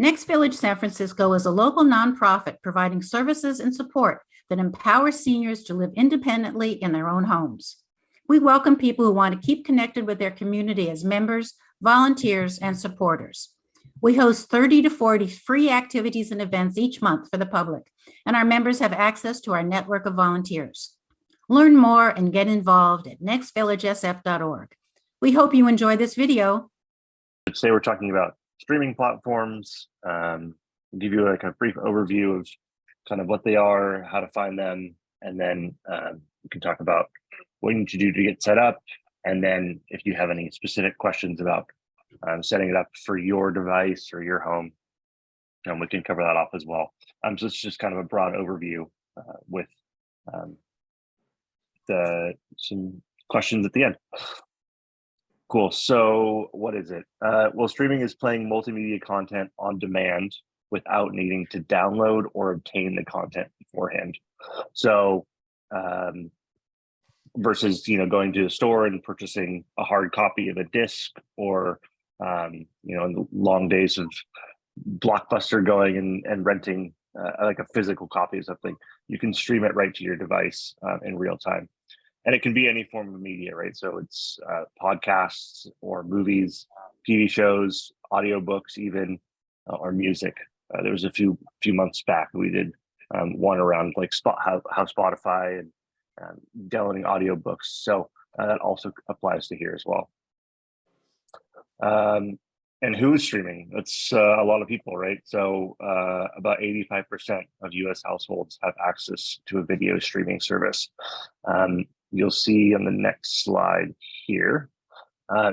Next Village San Francisco is a local nonprofit providing services and support that empower seniors to live independently in their own homes. We welcome people who want to keep connected with their community as members, volunteers, and supporters. We host 30 to 40 free activities and events each month for the public, and our members have access to our network of volunteers. Learn more and get involved at nextvillagesf.org. We hope you enjoy this video. Today we're talking about streaming platforms, give you like a brief overview of kind of what they are, how to find them, and then we can talk about what you need to do to get set up. And then if you have any specific questions about setting it up for your device or your home, we can cover that off as well. So it's just kind of a broad overview with some questions at the end. Cool. So what is it? Well, streaming is playing multimedia content on demand without needing to download or obtain the content beforehand. So versus going to a store and purchasing a hard copy of a disc, or in the long days of Blockbuster going and renting like a physical copy of something, you can stream it right to your device in real time. And it can be any form of media, right? So it's podcasts or movies, TV shows, audiobooks, even, or music. There was a few months back we did one around like how Spotify and downloading audiobooks. So that also applies to here as well. And who's streaming? That's a lot of people, right? So about 85% of US households have access to a video streaming service. You'll see on the next slide here,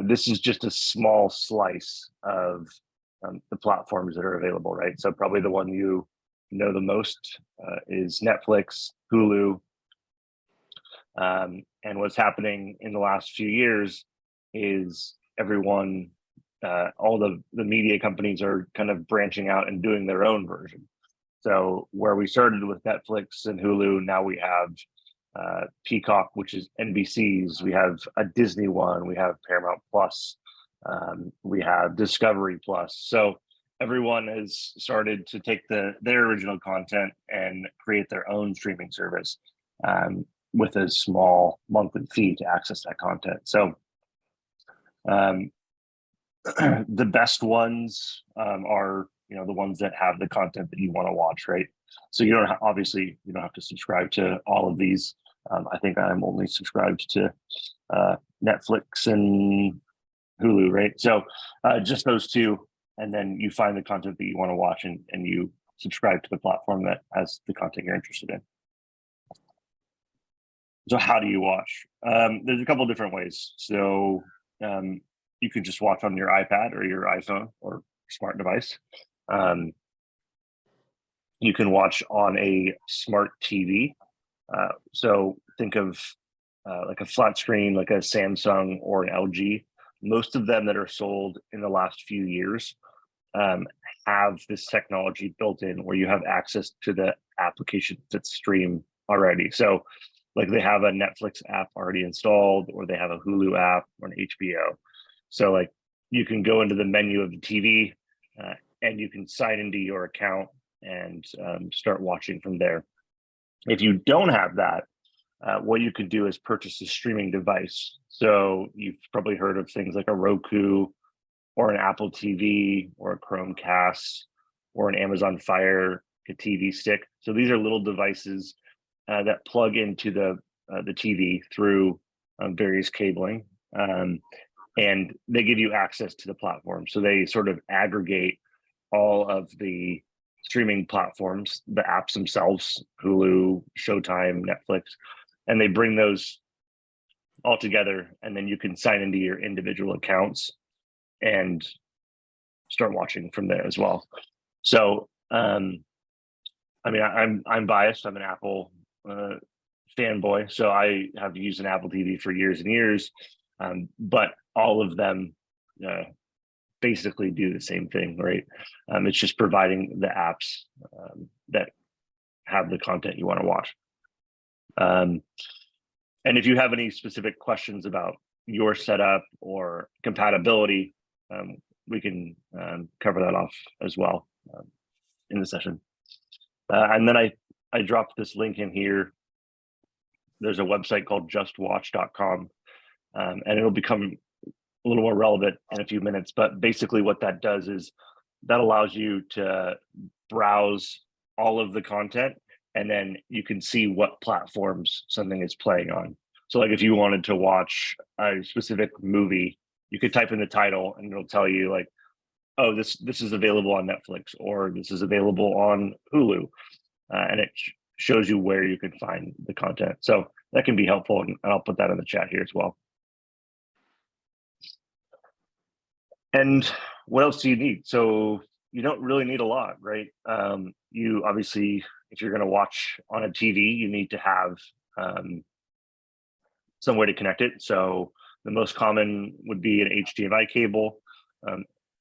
this is just a small slice of the platforms that are available, right? So probably the one you know the most is Netflix, Hulu. And what's happening in the last few years is everyone, all the media companies are kind of branching out and doing their own version. So where we started with Netflix and Hulu, now we have Peacock, which is NBC's. We have a Disney one. We have Paramount Plus. We have Discovery Plus. So everyone has started to take their original content and create their own streaming service with a small monthly fee to access that content. So the best ones are the ones that have the content that you want to watch, right? So you don't have to subscribe to all of these. I think I'm only subscribed to Netflix and Hulu, right? So just those two, and then you find the content that you want to watch and you subscribe to the platform that has the content you're interested in. So how do you watch? There's a couple of different ways. So you can just watch on your iPad or your iPhone or smart device. You can watch on a smart TV. So think of like a flat screen, like a Samsung or an LG. Most of them that are sold in the last few years have this technology built in where you have access to the applications that stream already. So like they have a Netflix app already installed, or they have a Hulu app or an HBO. So like you can go into the menu of the TV and you can sign into your account and start watching from there. If you don't have that, what you can do is purchase a streaming device. So you've probably heard of things like a Roku or an Apple TV or a Chromecast or an Amazon Fire, a TV stick. So these are little devices that plug into the TV through various cabling, and they give you access to the platform. So they sort of aggregate all of the streaming platforms, the apps themselves, Hulu, Showtime, Netflix, and they bring those all together, and then you can sign into your individual accounts and start watching from there as well. So I'm biased. I'm an Apple fanboy, so I have used an Apple TV for years and years, but all of them basically do the same thing, right? It's just providing the apps that have the content you want to watch. And if you have any specific questions about your setup or compatibility, we can cover that off as well in the session. And then I dropped this link in here. There's a website called justwatch.com, and it'll become a little more relevant in a few minutes. But basically what that does is that allows you to browse all of the content, and then you can see what platforms something is playing on. So like if you wanted to watch a specific movie, you could type in the title and it'll tell you like, oh, this is available on Netflix, or this is available on Hulu. And it shows you where you can find the content. So that can be helpful, and I'll put that in the chat here as well. And what else do you need? So you don't really need a lot, right? You obviously, if you're going to watch on a TV, you need to have some way to connect it. So the most common would be an HDMI cable.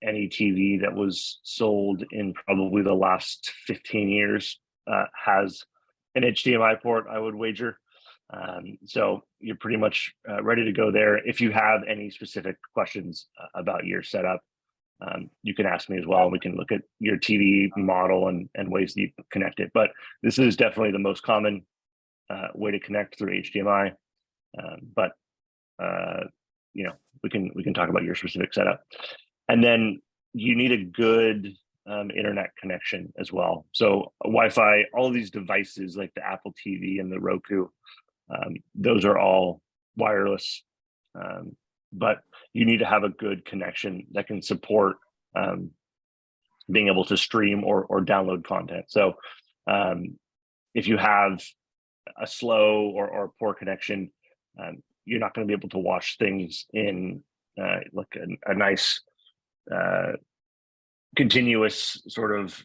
Any TV that was sold in probably the last 15 years has an HDMI port, I would wager. So you're pretty much ready to go there. If you have any specific questions about your setup, you can ask me as well. We can look at your TV model and ways that you connect it. But this is definitely the most common way to connect through HDMI. But you know, we can talk about your specific setup. And then you need a good internet connection as well. So Wi-Fi, all of these devices like the Apple TV and the Roku, those are all wireless, but you need to have a good connection that can support being able to stream or download content. So if you have a slow or poor connection, you're not going to be able to watch things in like a nice continuous sort of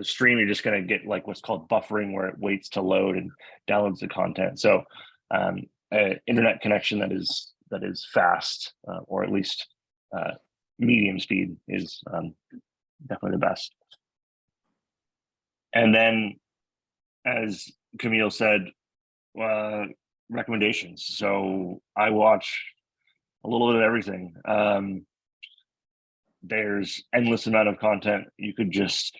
stream. You're just going to get like what's called buffering, where it waits to load and downloads the content. So internet connection that is fast, or at least medium speed, is definitely the best. And then, as Camille said, recommendations. So I watch a little bit of everything. There's endless amount of content. You could just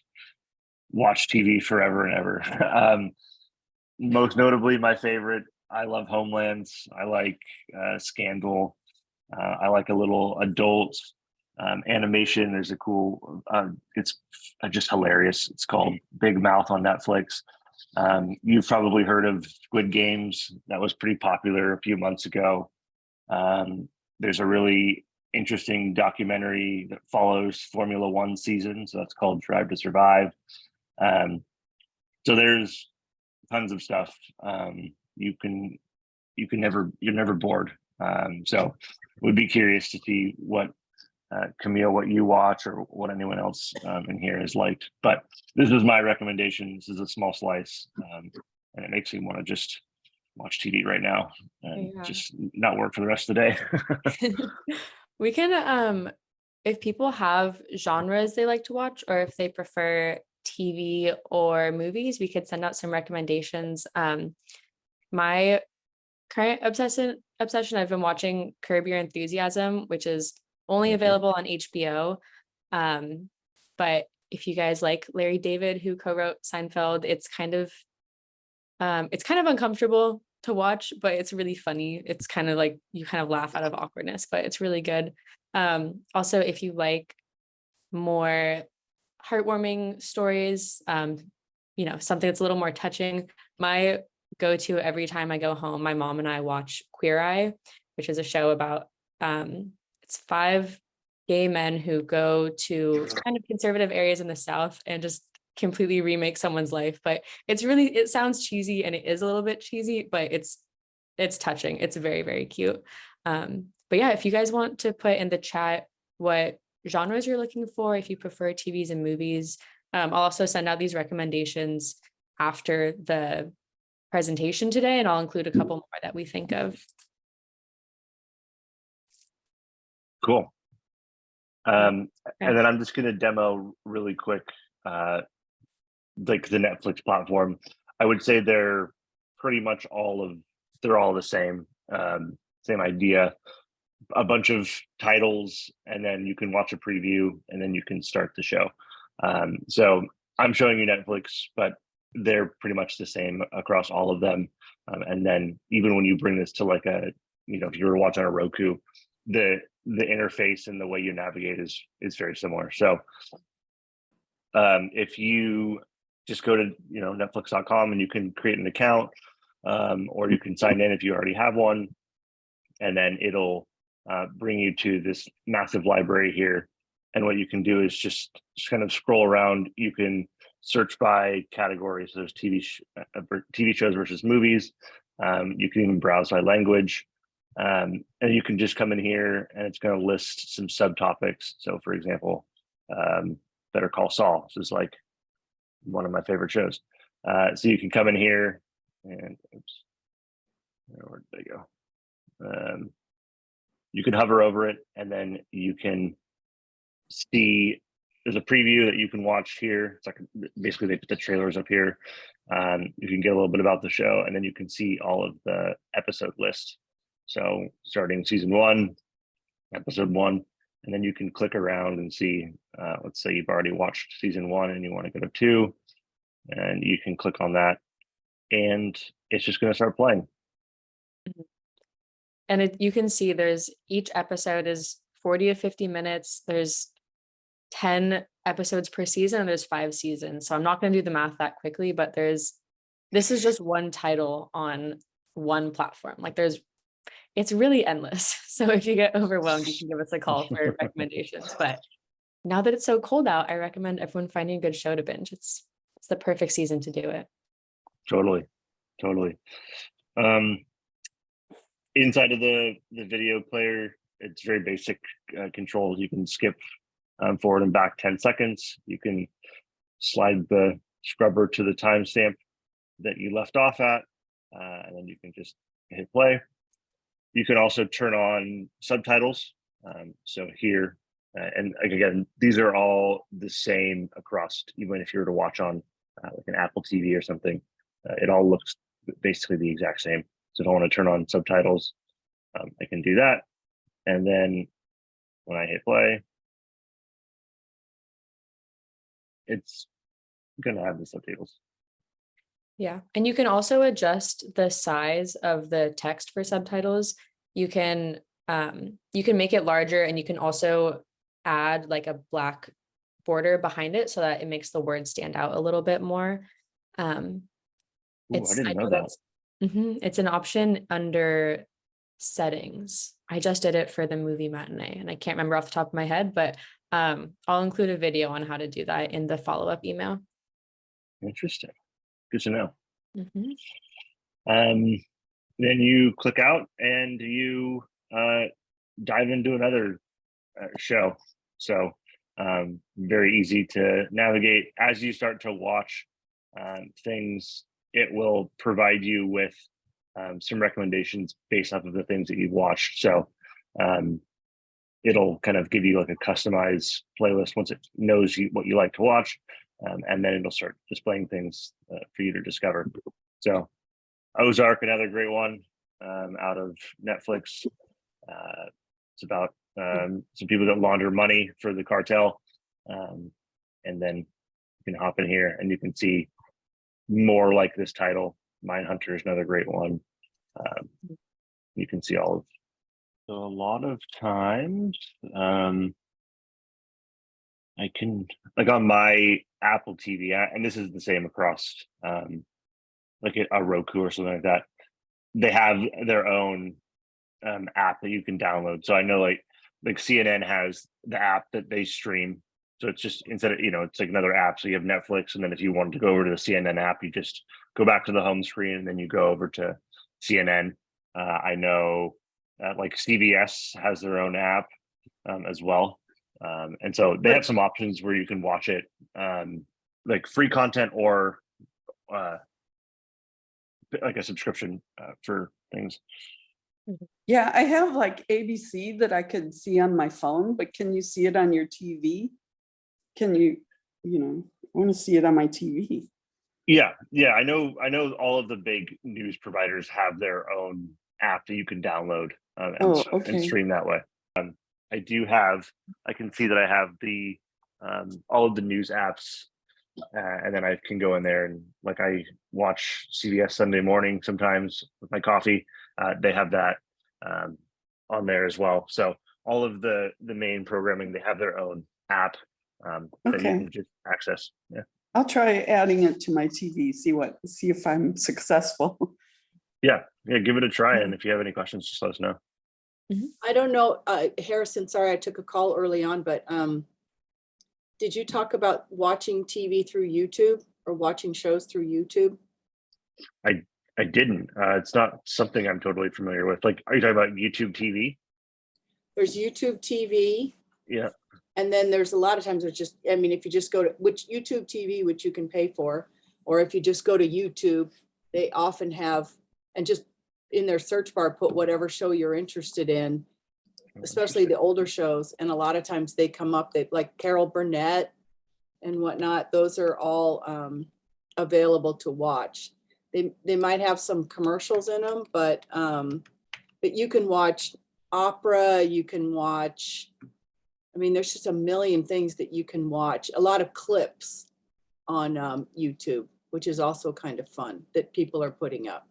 watch TV forever and ever. Most notably, my favorite, I love Homelands. I like Scandal. I like a little adult animation. There's a cool, it's just hilarious. It's called Big Mouth on Netflix. You've probably heard of Squid Games. That was pretty popular a few months ago. There's a really interesting documentary that follows Formula One season. So that's called Drive to Survive. So there's tons of stuff. You're never bored. So would be curious to see what Camille, what you watch, or what anyone else in here has liked. But this is my recommendation. This is a small slice, and it makes me want to just watch TV right now and just not work for the rest of the day. We can, if people have genres they like to watch, or if they prefer TV or movies, we could send out some recommendations. My current obsession, I've been watching Curb Your Enthusiasm, which is only available on HBO. But if you guys like Larry David, who co-wrote Seinfeld, it's kind of uncomfortable to watch, but it's really funny. It's kind of like you kind of laugh out of awkwardness, but it's really good. Also, if you like more heartwarming stories, something that's a little more touching, my go-to every time I go home, my mom and I watch Queer Eye, which is a show about it's 5 gay men who go to kind of conservative areas in the South and just completely remake someone's life. But it sounds cheesy, and it is a little bit cheesy, but it's touching. It's very, very cute. But yeah, if you guys want to put in the chat what genres you're looking for, if you prefer TVs and movies, I'll also send out these recommendations after the presentation today, and I'll include a couple more that we think of. Cool. And then I'm just going to demo really quick, like the Netflix platform. I would say they're pretty much they're all the same, same idea. A bunch of titles, and then you can watch a preview, and then you can start the show. So I'm showing you Netflix, but they're pretty much the same across all of them. And then even when you bring this to like a, if you were watching a Roku, the interface and the way you navigate is very similar. So if you just go to netflix.com and you can create an account, or you can sign in if you already have one, and then it'll bring you to this massive library here. And what you can do is just kind of scroll around. You can search by categories. There's TV shows versus movies. You can even browse by language. And you can just come in here and it's going to list some subtopics. So for example, Better Call Saul. This is like one of my favorite shows. So you can come in here and oops, where did they go? You can hover over it and then you can see there's a preview that you can watch here. It's like basically they put the trailers up here. You can get a little bit about the show and then you can see all of the episode list. So starting season 1, episode 1, and then you can click around and see, let's say you've already watched season 1 and you want to go to 2, and you can click on that and it's just going to start playing. And you can see there's each episode is 40 to 50 minutes. There's 10 episodes per season and there's 5 seasons. So I'm not going to do the math that quickly, but this is just one title on one platform. Like it's really endless. So if you get overwhelmed, you can give us a call for recommendations. But now that it's so cold out, I recommend everyone finding a good show to binge. It's the perfect season to do it. Totally. Inside of the video player, it's very basic controls. You can skip forward and back 10 seconds. You can slide the scrubber to the timestamp that you left off at, and then you can just hit play. You can also turn on subtitles. So here, and again, these are all the same across, even if you were to watch on like an Apple TV or something, it all looks basically the exact same. So if I want to turn on subtitles, I can do that. And then when I hit play, it's going to have the subtitles. Yeah. And you can also adjust the size of the text for subtitles. You can make it larger, and you can also add like a black border behind it so that it makes the words stand out a little bit more. Ooh, I didn't know that. It's an option under settings. I just did it for the movie matinee and I can't remember off the top of my head, but I'll include a video on how to do that in the follow-up email. Interesting. Good to know. Then you click out and you dive into another show. So very easy to navigate. As you start to watch things, it will provide you with some recommendations based off of the things that you've watched. So it'll kind of give you like a customized playlist once it knows what you like to watch. And then it'll start displaying things for you to discover. So Ozark, another great one out of Netflix. It's about some people that launder money for the cartel. And then you can hop in here and you can see more like this title. Mindhunter is another great one. You can see all of. So a lot of times, I can, like on my Apple TV, and this is the same across like a Roku or something like that. They have their own app that you can download. So I know like CNN has the app that they stream. So it's just instead of, it's like another app. So you have Netflix, and then if you wanted to go over to the CNN app, you just go back to the home screen and then you go over to CNN. I know like CBS has their own app as well. And so they have some options where you can watch it like free content or like a subscription for things. Yeah, I have like ABC that I can see on my phone, but can you see it on your TV? Can you, I want to see it on my TV. Yeah. I know all of the big news providers have their own app that you can download and stream that way. I can see that I have the all of the news apps and then I can go in there and like I watch CBS Sunday morning sometimes with my coffee. They have that on there as well. So all of the main programming, they have their own app that you Okay. can just access. Yeah. I'll try adding it to my TV, see if I'm successful. Yeah. Give it a try. And if you have any questions, just let us know. I don't know, Harrison, sorry, I took a call early on, but did you talk about watching TV through YouTube or watching shows through YouTube? I didn't. It's not something I'm totally familiar with. Like, are you talking about YouTube TV? There's YouTube TV. Yeah. And then there's a lot of times there's just, I mean, if you just go to which YouTube TV, which you can pay for, or if you just go to YouTube, they often have, and just in their search bar, put whatever show you're interested in, especially the older shows. And a lot of times they come up, they like Carol Burnett and whatnot. Those are all available to watch. They might have some commercials in them, but you can watch opera, you can watch, I mean, there's just a million things that you can watch, a lot of clips on YouTube, which is also kind of fun that people are putting up.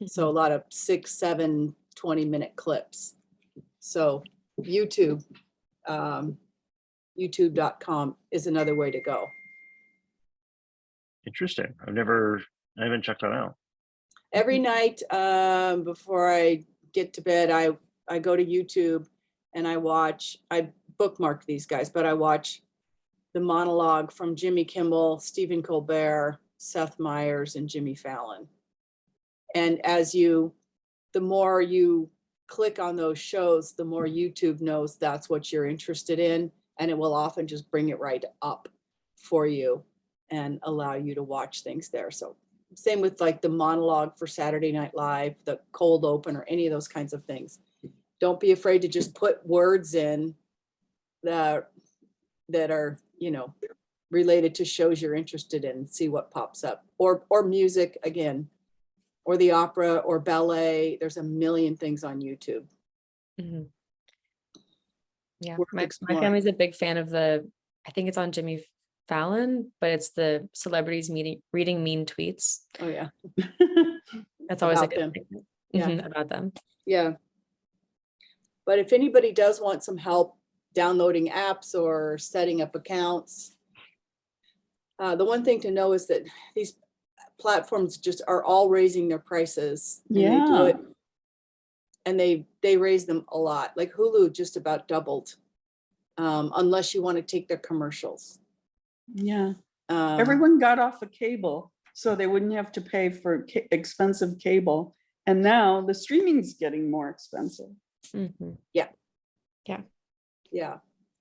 So a lot of 6, 7, 20-minute clips. So YouTube, youtube.com is another way to go. Interesting. I haven't checked that out. Every night before I get to bed, I go to YouTube and I bookmark these guys, but I watch the monologue from Jimmy Kimmel, Stephen Colbert, Seth Meyers, and Jimmy Fallon. And the more you click on those shows, the more YouTube knows that's what you're interested in. And it will often just bring it right up for you and allow you to watch things there. So same with like the monologue for Saturday Night Live, the cold open, or any of those kinds of things. Don't be afraid to just put words in that are, related to shows you're interested in, see what pops up, or music again, or the opera or ballet. There's a million things on YouTube. Mm-hmm. Yeah, Worth my exploring. family's a big fan of I think it's on Jimmy Fallon, but it's the celebrities reading mean tweets. Oh yeah. That's always a About good them. thing. Yeah. About them. Yeah. But if anybody does want some help downloading apps or setting up accounts, the one thing to know is that these platforms just are all raising their prices. And they do it, and they raise them a lot. Like Hulu just about doubled, unless you want to take their commercials. Yeah. Everyone got off of cable, so they wouldn't have to pay for expensive cable. And now the streaming's getting more expensive. Mm-hmm. Yeah.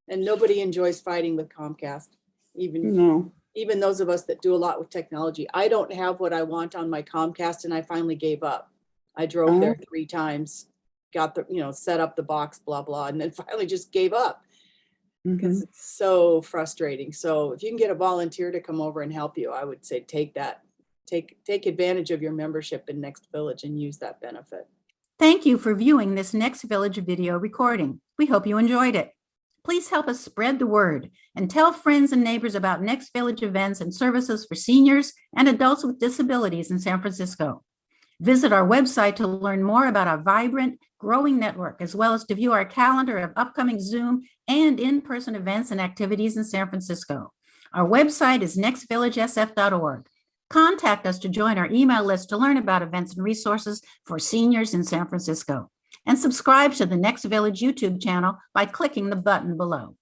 And nobody enjoys fighting with Comcast, No. even those of us that do a lot with technology. I don't have what I want on my Comcast, and I finally gave up. I drove there 3 times, got set up the box, blah, blah, and then finally just gave up because it's so frustrating. So if you can get a volunteer to come over and help you, I would say take advantage of your membership in Next Village and use that benefit. Thank you for viewing this Next Village video recording. We hope you enjoyed it. Please help us spread the word and tell friends and neighbors about Next Village events and services for seniors and adults with disabilities in San Francisco. Visit our website to learn more about our vibrant, growing network, as well as to view our calendar of upcoming Zoom and in-person events and activities in San Francisco. Our website is nextvillagesf.org. Contact us to join our email list to learn about events and resources for seniors in San Francisco. And subscribe to the Next Village YouTube channel by clicking the button below.